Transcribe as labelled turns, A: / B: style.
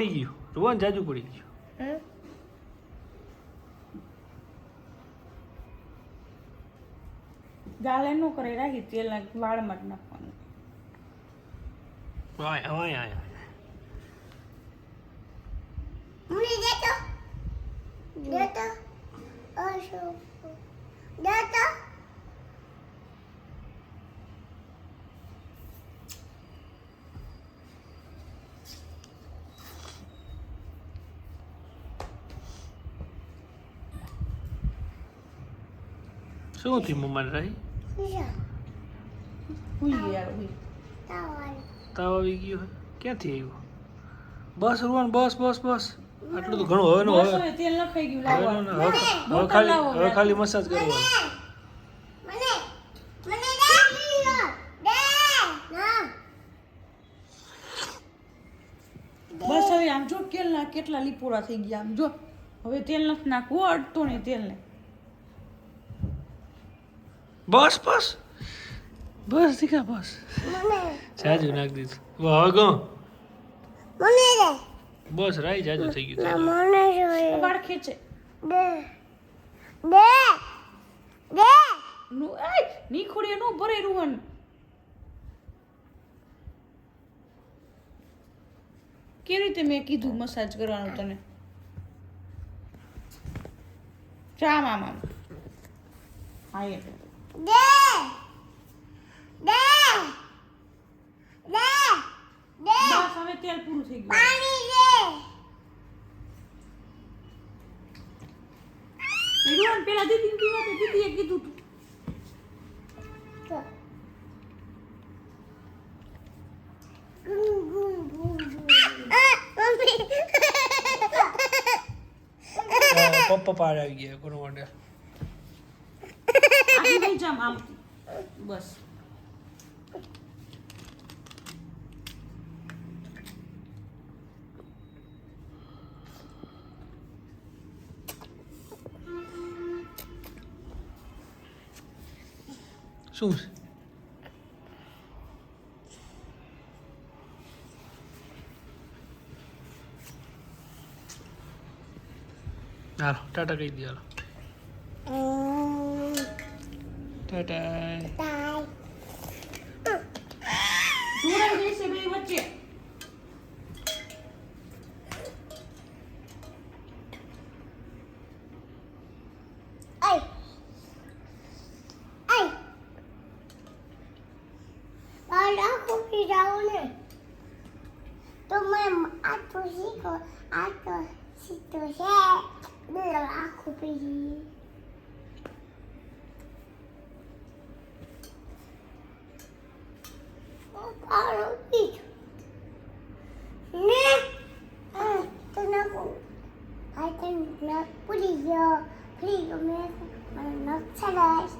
A: પડી ગયું રોવાન જાજુ પડી ગયું
B: ગાલે નો કરે રાખી તેલ વાળમાં જ નાખવાનું
A: આય આય આય
C: મને દેતો ઓશો દેતો
A: શું થયું મમ્માને રહી
B: હુઈ ગયા હુઈ
A: તાવ આવી ગયો ક્યાંથી આવ્યો બસ રોવાન બસ બસ બસ આટલું તો ઘણું હવે
B: બસ હવે તેલ નખાઈ ગયું લાવો
A: હવે ખાલી મસાજ કરવાનો
C: મને દે ના
B: બસ હવે આમ જો કેલના કેટલા લીપોડા થઈ ગયા આમ જો હવે તેલ નથી નાખવું અડતો નહીં તેલને
A: બસ બસ બસ દીકા બસ
C: મને
A: જાજુ નાખ દીધું હવે ગો
C: મને દે
A: બસ રાઈ જાજુ થઈ ગયું
C: મને જોઈએ
B: વાળ ખેંચે
C: દે દે દે
B: નું એ નીખોડીએ નો ભરે રૂહન કેવી રીતે મેં કીધું મસાજ કરવાનું તને ચા મામા હા એ
C: દે દે દે દે
B: બસ હવે તેલ પૂરું થઈ ગયું
C: પાણી દે
B: રૂહન પેલા દીદી પીવા તો દીદીએ કીધું તું
A: પપ્પા પાર આવી ગયા કોનો માટે
B: આવી ગઈ જામ આમ બસ
A: શું છે હાલો ટાટા કહી દે હાલો ટાટા
B: જોડાઈ જશે બે વચ્ચે
C: Ay. Ay. Para ako piraw na. Tumam ato siko. Ato sito siya. Dala ako pili. Parang dito. Ne. Ito na ko. Ay, na puliyo. Puliyo, may nagsalas.